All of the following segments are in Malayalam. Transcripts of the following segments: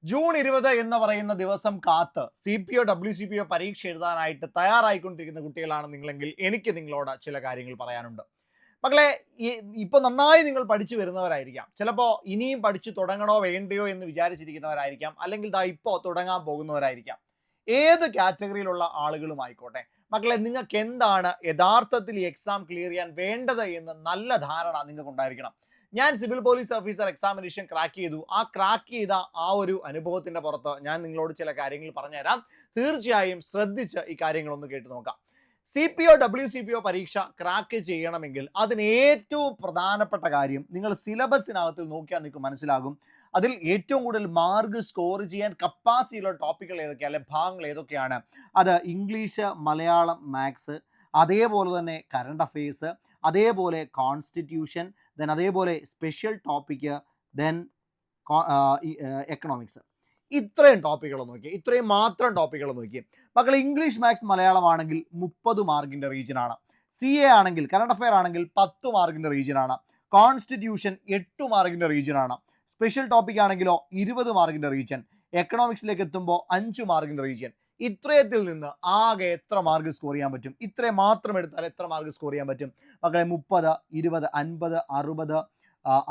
ജൂൺ 20 എന്ന് പറയുന്ന ദിവസം കാത്ത് CPO WCPO പരീക്ഷ എഴുതാനായിട്ട് തയ്യാറായിക്കൊണ്ടിരിക്കുന്ന കുട്ടികളാണ് നിങ്ങളെങ്കിൽ എനിക്ക് നിങ്ങളോട് ചില കാര്യങ്ങൾ പറയാനുണ്ട്. മക്കളെ, ഇപ്പോൾ നന്നായി നിങ്ങൾ പഠിച്ചു വരുന്നവരായിരിക്കാം. ചിലപ്പോൾ ഇനിയും പഠിച്ചു തുടങ്ങണോ വേണ്ടയോ എന്ന് വിചാരിച്ചിരിക്കുന്നവരായിരിക്കാം. അല്ലെങ്കിൽ ദാ ഇപ്പോൾ തുടങ്ങാൻ പോകുന്നവരായിരിക്കാം. ഏത് കാറ്റഗറിയിലുള്ള ആളുകളും ആയിക്കോട്ടെ, മക്കളെ, നിങ്ങൾക്ക് എന്താണ് യഥാർത്ഥത്തിൽ ഈ എക്സാം ക്ലിയർ ചെയ്യാൻ വേണ്ടത് എന്ന് നല്ല ധാരണ നിങ്ങൾക്ക് ഉണ്ടായിരിക്കണം. ഞാൻ civil police officer examination crack ചെയ്തു. ആ ക്രാക്ക് ചെയ്ത ആ ഒരു അനുഭവത്തിന്റെ പുറത്ത് ഞാൻ നിങ്ങളോട് ചില കാര്യങ്ങൾ പറഞ്ഞുതരാം. തീർച്ചയായും ശ്രദ്ധിച്ച് ഈ കാര്യങ്ങളൊന്ന് കേട്ട് നോക്കാം. CPO WCPO പരീക്ഷ ക്രാക്ക് ചെയ്യണമെങ്കിൽ അതിന് ഏറ്റവും പ്രധാനപ്പെട്ട കാര്യം നിങ്ങൾ സിലബസിനകത്ത് നോക്കിയാൽ നിങ്ങൾക്ക് മനസ്സിലാകും. അതിൽ ഏറ്റവും കൂടുതൽ മാർക്ക് സ്കോർ ചെയ്യാൻ കപ്പാസിറ്റിയുള്ള ടോപ്പിക്കുകൾ ഏതൊക്കെയാണ്, അല്ലെ ഭാഗങ്ങൾ ഏതൊക്കെയാണ്. അത് ഇംഗ്ലീഷ്, മലയാളം, മാത്സ്, അതേപോലെ തന്നെ കറണ്ട് അഫെയർസ്, അതേപോലെ കോൺസ്റ്റിറ്റ്യൂഷൻ, ദെൻ അതേപോലെ സ്പെഷ്യൽ ടോപ്പിക്ക്, ദെൻ എക്കണോമിക്സ്. ഇത്രയും ടോപ്പിക്കുകൾ നോക്കി, ഇത്രയും മാത്രം ടോപ്പിക്കുകൾ നോക്കി മക്കൾ. ഇംഗ്ലീഷ്, മാത്സ്, മലയാളം ആണെങ്കിൽ 30 മാർക്കിൻ്റെ റീജിയനാണ്. CA ആണെങ്കിൽ, കറണ്ട് അഫെയർ ആണെങ്കിൽ 10 മാർക്കിൻ്റെ റീജിയനാണ്. കോൺസ്റ്റിറ്റ്യൂഷൻ 8 മാർക്കിൻ്റെ റീജിയനാണ്. സ്പെഷ്യൽ ടോപ്പിക് ആണെങ്കിലോ 20 മാർക്കിൻ്റെ റീജിയൻ. എക്കണോമിക്സിലേക്ക് എത്തുമ്പോൾ 5 മാർക്കിൻ്റെ റീജിയൻ. ഇത്രയത്തിൽ നിന്ന് ആകെ എത്ര മാർക്ക് സ്കോർ ചെയ്യാൻ പറ്റും? ഇത്രയും മാത്രം എടുത്താൽ എത്ര മാർക്ക് സ്കോർ ചെയ്യാൻ പറ്റും മക്കളെ? 30, 20, 50, 60,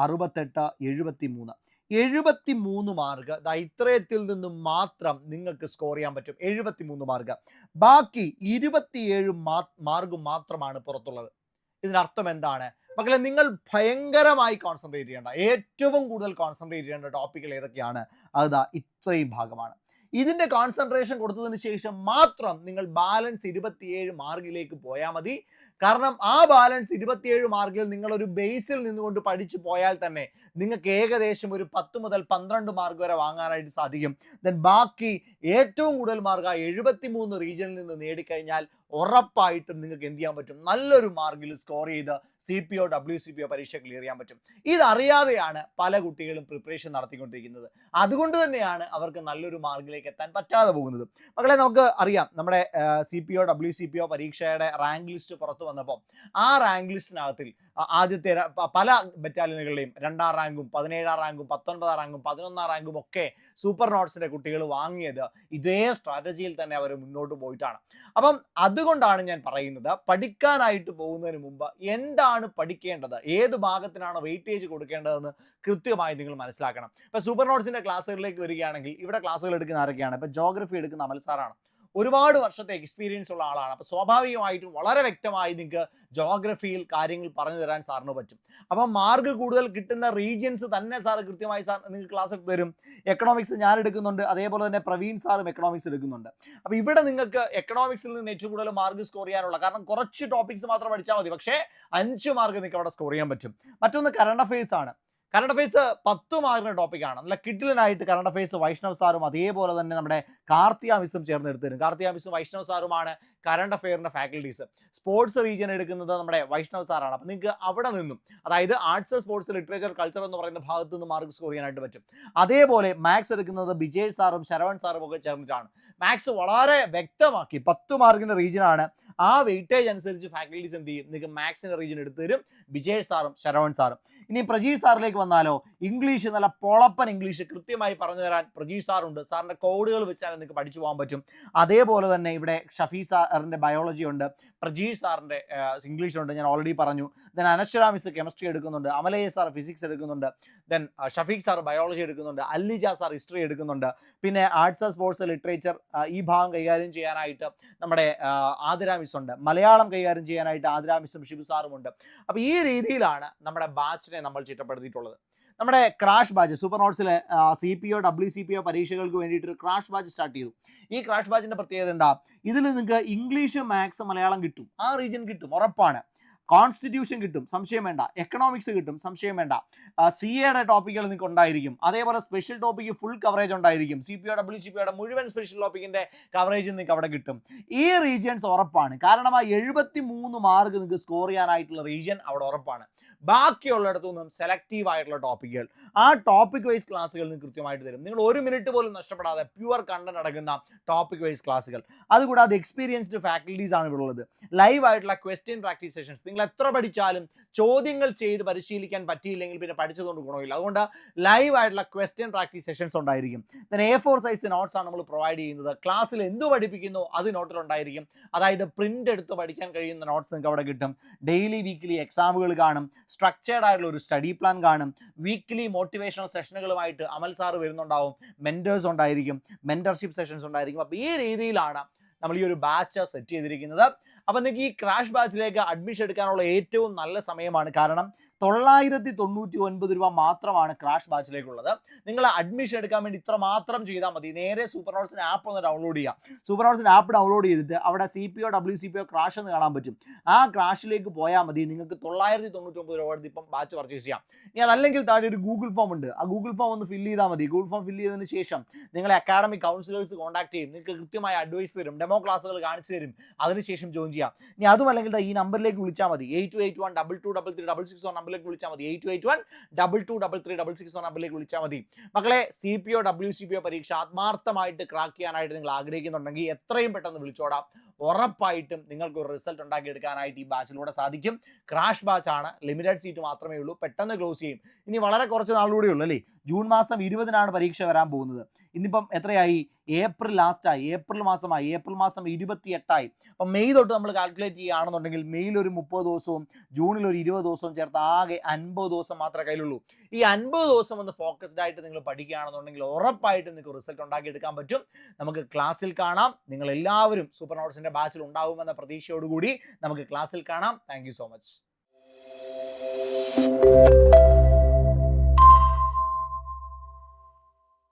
68, 73. 73 മാർക്ക് ഇത്രയത്തിൽ നിന്നും മാത്രം നിങ്ങൾക്ക് സ്കോർ ചെയ്യാൻ പറ്റും. 73 മാർക്ക്. ബാക്കി 27 മാർക്ക് മാത്രമാണ് പുറത്തുള്ളത്. ഇതിനർത്ഥം എന്താണ് മക്കളെ? നിങ്ങൾ ഭയങ്കരമായി കോൺസെൻട്രേറ്റ് ചെയ്യേണ്ട, ഏറ്റവും കൂടുതൽ കോൺസെൻട്രേറ്റ് ചെയ്യേണ്ട ടോപ്പിക്കുകൾ ഏതൊക്കെയാണ്? അത് ഇത്രയും ഭാഗമാണ്. ഇതിൻ്റെ കോൺസെൻട്രേഷൻ കൊടുത്തതിന് ശേഷം മാത്രം നിങ്ങൾ ബാലൻസ് 27 മാർക്കിലേക്ക് പോയാൽ മതി. കാരണം ആ ബാലൻസ് 27 മാർക്കിൽ നിങ്ങളൊരു ബേസിൽ നിന്നുകൊണ്ട് പഠിച്ചു പോയാൽ തന്നെ നിങ്ങൾക്ക് ഏകദേശം ഒരു 10 മുതൽ 12 മാർക്ക് വരെ വാങ്ങാനായിട്ട് സാധിക്കും. ദെൻ ബാക്കി ഏറ്റവും കൂടുതൽ മാർക്ക് 73 റീജിയനിൽ നിന്ന് നേടിക്കഴിഞ്ഞാൽ ഉറപ്പായിട്ടും നിങ്ങൾക്ക് എന്ത് ചെയ്യാൻ പറ്റും? നല്ലൊരു മാർക്കിൽ സ്കോർ ചെയ്ത് CPO WCPO പരീക്ഷ ക്ലിയർ ചെയ്യാൻ പറ്റും. ഇതറിയാതെയാണ് പല കുട്ടികളും പ്രിപ്പറേഷൻ നടത്തിക്കൊണ്ടിരിക്കുന്നത്. അതുകൊണ്ട് തന്നെയാണ് അവർക്ക് നല്ലൊരു മാർക്കിലേക്ക് എത്താൻ പറ്റാതെ പോകുന്നത്. മക്കളെ, നമുക്ക് അറിയാം, നമ്മുടെ CPO WCPO പരീക്ഷയുടെ റാങ്ക് ലിസ്റ്റ് പുറത്തു വന്നപ്പോൾ ആ റാങ്ക് ലിസ്റ്റിനകത്തിൽ ആദ്യത്തെ പല ബറ്റാലിയനുകളുടെയും 2ാം റാങ്കും 17ാം റാങ്കും 19ാം റാങ്കും 11ാം റാങ്കും ഒക്കെ സൂപ്പർ നോട്ട്സിന്റെ കുട്ടികൾ വാങ്ങിയത് ഇതേ സ്ട്രാറ്റജിയിൽ തന്നെ അവർ മുന്നോട്ട് പോയിട്ടാണ്. അപ്പം അതുകൊണ്ടാണ് ഞാൻ പറയുന്നത്, പഠിക്കാനായിട്ട് പോകുന്നതിന് മുമ്പ് എന്താണ് പഠിക്കേണ്ടത്, ഏത് ഭാഗത്തിനാണ് വെയിറ്റേജ് കൊടുക്കേണ്ടതെന്ന് കൃത്യമായി നിങ്ങൾ മനസ്സിലാക്കണം. ഇപ്പൊ സൂപ്പർ നോട്ട്സിന്റെ ക്ലാസ്സുകളിലേക്ക് വരികയാണെങ്കിൽ ഇവിടെ ക്ലാസ്സുകൾ എടുക്കുന്ന ആരൊക്കെയാണ്? ഇപ്പൊ ജോഗ്രഫി എടുക്കുന്ന അമൽ സാറാണ്. ഒരുപാട് വർഷത്തെ എക്സ്പീരിയൻസ് ഉള്ള ആളാണ്. അപ്പോൾ സ്വാഭാവികമായിട്ടും വളരെ വ്യക്തമായി നിങ്ങൾക്ക് ജോഗ്രഫിയിൽ കാര്യങ്ങൾ പറഞ്ഞു തരാൻ സാറിന് പറ്റും. അപ്പം മാർക്ക് കൂടുതൽ കിട്ടുന്ന റീജിയൻസ് തന്നെ സാർ കൃത്യമായി സാർ നിങ്ങൾക്ക് ക്ലാസ് എടുത്ത് തരും. എക്കണോമിക്സ് ഞാൻ എടുക്കുന്നുണ്ട്, അതേപോലെ തന്നെ പ്രവീൺ സാറും എക്കണോമിക്സ് എടുക്കുന്നുണ്ട്. അപ്പോൾ ഇവിടെ നിങ്ങൾക്ക് എക്കണോമിക്സിൽ നിന്ന് ഏറ്റവും കൂടുതൽ മാർക്ക് സ്കോർ ചെയ്യാനുള്ള, കാരണം കുറച്ച് ടോപ്പിക്സ് മാത്രം പഠിച്ചാൽ മതി, പക്ഷേ 5 മാർക്ക് നിങ്ങൾക്ക് അവിടെ സ്കോർ ചെയ്യാൻ പറ്റും. മറ്റൊന്ന് കറണ്ട് അഫെയർസ് ആണ്. കറണ്ട് അഫെയർസ് 10 മാർക്കിന്റെ ടോപ്പിക്കാണ്. നല്ല കിഡിലനായിട്ട് കറണ്ട് അഫെയർസ് വൈഷ്ണവ് സാറും അതേപോലെ തന്നെ നമ്മുടെ കാർത്തിക മിസ്സും ചേർന്ന് എടുത്തു തരും. കാർത്തിക മിസ്സും വൈഷ്ണവ് സാറുമാണ് കറണ്ട് അഫെയറിന്റെ ഫാക്കൽറ്റീസ്. സ്പോർട്സ് റീജിയൻ എടുക്കുന്നത് നമ്മുടെ വൈഷ്ണവ് സാറാണ്. അപ്പം നിങ്ങൾക്ക് അവിടെ നിന്നും, അതായത് ആർട്സ്, സ്പോർട്സ്, ലിറ്ററേച്ചർ, കൾച്ചർ എന്ന് പറയുന്ന ഭാഗത്ത് നിന്ന് മാർക്ക് സ്കോർ ചെയ്യാനായിട്ട് പറ്റും. അതേപോലെ മാത്സ് എടുക്കുന്നത് ബിജേഷ് സാറും ശരവൺ സാറും ഒക്കെ ചേർന്നിട്ടാണ്. മാത്സ് വളരെ വ്യക്തമാക്കി 10 മാർക്കിന്റെ റീജിയനാണ്. ആ വെയിറ്റേജ് അനുസരിച്ച് ഫാക്കൽറ്റീസ് എന്ത് ചെയ്യും? നിങ്ങൾക്ക് മാത്സിന്റെ റീജിയൻ എടുത്തു തരും ബിജേഷ് സാറും ശരവൺ സാറും. ഇനി പ്രജീഷ് സാറിലേക്ക് വന്നാലോ, ഇംഗ്ലീഷ് നല്ല പൊളപ്പൻ ഇംഗ്ലീഷ് കൃത്യമായി പറഞ്ഞു തരാൻ പ്രജീഷ് സാറുണ്ട്. സാറിന്റെ കോഡുകൾ വെച്ചാൽ നിങ്ങൾക്ക് പഠിച്ചു പോകാൻ പറ്റും. അതേപോലെ തന്നെ ഇവിടെ ഷഫീ സാറിന്റെ ബയോളജി ഉണ്ട്, പ്രജീഷ് സാറിന്റെ ഇംഗ്ലീഷ് ഉണ്ട്, ഞാൻ ഓൾറെഡി പറഞ്ഞു. ദെൻ അനശ്വര മിസ് കെമിസ്ട്രി എടുക്കുന്നുണ്ട്, അമലയ സാർ ഫിസിക്സ് എടുക്കുന്നുണ്ട്, ദെൻ ഷഫീഖ് സാർ ബയോളജി എടുക്കുന്നുണ്ട്, അല്ലിജ സാർ ഹിസ്റ്ററി എടുക്കുന്നുണ്ട്. പിന്നെ ആർട്സ്, സ്പോർട്സ്, ലിറ്ററേച്ചർ ഈ ഭാഗം കൈകാര്യം ചെയ്യാനായിട്ട് നമ്മുടെ ആതിര മിസ് ഉണ്ട്. മലയാളം കൈകാര്യം ചെയ്യാനായിട്ട് ആതിര മിസ്സും ഷിബു സാറും ഉണ്ട്. അപ്പോൾ ഈ രീതിയിലാണ് നമ്മുടെ ബാച്ചിനെ നമ്മൾ ചിട്ടപ്പെടുത്തിയിട്ടുള്ളത്. നമ്മുടെ ക്രാഷ് ബാച്ച് സൂപ്പർ നോട്ട്സിലെ CPO WCPO പരീക്ഷകൾക്ക് വേണ്ടിയിട്ട് ഒരു ക്രാഷ് ബാച്ച് സ്റ്റാർട്ട് ചെയ്തു. ഈ ക്രാഷ് ബാച്ചിന്റെ പ്രത്യേകത എന്താ? ഇതിൽ നിങ്ങൾക്ക് ഇംഗ്ലീഷ്, മാത്സ്, മലയാളം കിട്ടും, ആ റീജിയൻ കിട്ടും ഉറപ്പാണ്. കോൺസ്റ്റിറ്റ്യൂഷൻ കിട്ടും, സംശയം വേണ്ട. എക്കണോമിക്സ് കിട്ടും, സംശയം വേണ്ട. CAയുടെ ടോപ്പിക്കുകൾ നിങ്ങൾക്ക് ഉണ്ടായിരിക്കും. അതേപോലെ സ്പെഷ്യൽ ടോപ്പിക്ക് ഫുൾ കവറേജ് ഉണ്ടായിരിക്കും. CPO WCPOയുടെ മുഴുവൻ സ്പെഷ്യൽ ടോപ്പിക്കിന്റെ കവറേജ് നിങ്ങൾക്ക് അവിടെ കിട്ടും. ഈ റീജിയൻസ് ഉറപ്പാണ്. കാരണം ആ 73 മാർക്ക് നിങ്ങൾക്ക് സ്കോർ ചെയ്യാനായിട്ടുള്ള റീജിയൻ അവിടെ ഉറപ്പാണ്. ബാക്കിയുള്ളിടത്തു നിന്നും സെലക്റ്റീവ് ആയിട്ടുള്ള ടോപ്പിക്കുകൾ, ആ ടോപ്പിക് വൈസ് ക്ലാസ്സുകൾ നിങ്ങൾക്ക് കൃത്യമായിട്ട് തരും. നിങ്ങൾ 1 മിനിറ്റ് പോലും നഷ്ടപ്പെടാതെ പ്യുവർ കണ്ടന്റ് അടങ്ങുന്ന ടോപ്പിക് വൈസ് ക്ലാസ്സുകൾ. അതുകൂടാതെ എക്സ്പീരിയൻസ്ഡ് ഫാക്കൽറ്റീസ് ആണ് ഇവിടെ ഉള്ളത്. ലൈവ് ആയിട്ടുള്ള ക്വസ്റ്റ്യൻ പ്രാക്ടീസ് സെഷൻസ്. നിങ്ങൾ എത്ര പഠിച്ചാലും ചോദ്യങ്ങൾ ചെയ്ത് പരിശീലിക്കാൻ പറ്റിയില്ലെങ്കിൽ പിന്നെ പഠിച്ചതുകൊണ്ട് ഗുണമില്ല. അതുകൊണ്ട് ലൈവ് ആയിട്ടുള്ള ക്വസ്റ്റ്യൻ പ്രാക്ടീസ് സെഷൻസ് ഉണ്ടായിരിക്കും. A4 സൈസ് നോട്ട്സ് ആണ് നമ്മൾ പ്രൊവൈഡ് ചെയ്യുന്നത്. ക്ലാസ്സിൽ എന്ത് പഠിപ്പിക്കുന്നു അത് നോട്ടിലുണ്ടായിരിക്കും. അതായത് പ്രിന്റ് എടുത്ത് പഠിക്കാൻ കഴിയുന്ന നോട്ട്സ് നിങ്ങൾക്ക് അവിടെ കിട്ടും. ഡെയിലി വീക്ക്ലി എക്സാമുകൾ കാണും. സ്ട്രക്ചേർഡ് ആയിട്ടുള്ള ഒരു സ്റ്റഡി പ്ലാൻ കാണും. വീക്ക്ലി മോട്ടിവേഷണൽ സെഷനുകളുമായിട്ട് അമൽ സാറ് വരുന്നുണ്ടാവും. മെന്റേഴ്സ് ഉണ്ടായിരിക്കും. മെന്റർഷിപ്പ് സെഷൻസ് ഉണ്ടായിരിക്കും. അപ്പോൾ ഈ രീതിയിലാണ് നമ്മൾ ഈ ഒരു ബാച്ച് സെറ്റ് ചെയ്തിരിക്കുന്നത്. അപ്പം നിങ്ങൾക്ക് ഈ ക്രാഷ് ബാച്ചിലേക്ക് അഡ്മിഷൻ എടുക്കാനുള്ള ഏറ്റവും നല്ല സമയമാണ്. കാരണം 999 രൂപ മാത്രമാണ് ക്രാഷ് ബാച്ചിലേക്കുള്ളത്. നിങ്ങൾ അഡ്മിഷൻ എടുക്കാൻ വേണ്ടി ഇത്ര മാത്രം ചെയ്താൽ മതി. നേരെ സൂപ്പർ നോട്ട്സിൻ്റെ ആപ്പ് ഒന്ന് ഡൗൺലോഡ് ചെയ്യാം. സൂപ്പർ നോട്ട്സിൻ്റെ ആപ്പ് ഡൗൺലോഡ് ചെയ്തിട്ട് അവിടെ CPO WCPO ക്രാഷ് എന്ന് കാണാൻ പറ്റും. ആ ക്രാഷിലേക്ക് പോയാൽ മതി. നിങ്ങൾക്ക് 999 രൂപ കൊടുത്ത് ഇപ്പം ബാച്ച് പർച്ചേസ് ചെയ്യാം. ഇനി അതല്ലെങ്കിൽ താഴെ ഒരു ഗൂഗിൾ ഫോം ഉണ്ട്. ആ ഗൂഗിൾ ഫോം ഒന്ന് ഫില്ല് ചെയ്താൽ മതി. ഗൂഗിൾ ഫോം ഫില്ല് ചെയ്തതിന് ശേഷം നിങ്ങളെ അക്കാഡമിക് കൗൺസിലേഴ്സ് കോൺടാക്ട് ചെയ്യും. നിങ്ങൾക്ക് കൃത്യമായ അഡ്വൈസ് തരും. ഡെമോ ക്ലാസ്സുകൾ കാണിച്ചു തരും. അതിനുശേഷം ജോയിൻ ചെയ്യാം. ഇനി അതുമല്ലെങ്കിൽ ഈ നമ്പറിലേക്ക് വിളിച്ചാൽ മതി. 8281223366 നമ്പറിലേക്ക് വിളിച്ചാൽ മതി. 8281223366 നമ്പറിലേക്ക് വിളിച്ചാൽ മതി. മക്കളെ, CPO WCPO പരീക്ഷ ആത്മാർത്ഥമായിട്ട് ക്രാക്ക് ചെയ്യാനായിട്ട് നിങ്ങൾ ആഗ്രഹിക്കുന്നുണ്ടെങ്കിൽ എത്രയും പെട്ടെന്ന് വിളിച്ചോടാം. ഉറപ്പായിട്ടും നിങ്ങൾക്ക് ഒരു റിസൾട്ട് ഉണ്ടാക്കിയെടുക്കാനായിട്ട് ഈ ബാച്ചിലൂടെ സാധിക്കും. ക്രാഷ് ബാച്ച് ആണ്. ലിമിറ്റഡ് സീറ്റ് മാത്രമേ ഉള്ളൂ. പെട്ടെന്ന് ക്ലോസ് ചെയ്യും. ഇനി വളരെ കുറച്ച് നാളുകൂടെ ഉള്ളൂ അല്ലേ. ജൂൺ മാസം 20-നാണ് പരീക്ഷ വരാൻ പോകുന്നത്. ഇന്നിപ്പം എത്രയായി? ഏപ്രിൽ ലാസ്റ്റായി. ഏപ്രിൽ മാസമായി. ഏപ്രിൽ മാസം 28ആയി. അപ്പം മെയ് തൊട്ട് നമ്മൾ കാൽക്കുലേറ്റ് ചെയ്യുകയാണെന്നുണ്ടെങ്കിൽ മെയ്യിൽ ഒരു 30 ദിവസവും ജൂണിൽ ഒരു 20 ദിവസവും ചേർത്ത് ആകെ 50 ദിവസം മാത്രമേ കയ്യിലുള്ളൂ. ഈ 50 ദിവസം ഒന്ന് ഫോക്കസ്ഡ് ആയിട്ട് നിങ്ങൾ പഠിക്കുകയാണെന്നുണ്ടെങ്കിൽ ഉറപ്പായിട്ടും നിങ്ങൾക്ക് റിസൾട്ട് ഉണ്ടാക്കിയെടുക്കാൻ പറ്റും. നമുക്ക് ക്ലാസ്സിൽ കാണാം. നിങ്ങൾ എല്ലാവരും സൂപ്പർ നോട്ട്സിന്റെ ബാച്ചിൽ ഉണ്ടാവുമെന്ന പ്രതീക്ഷയോടുകൂടി നമുക്ക് ക്ലാസ്സിൽ കാണാം. Thank you so much.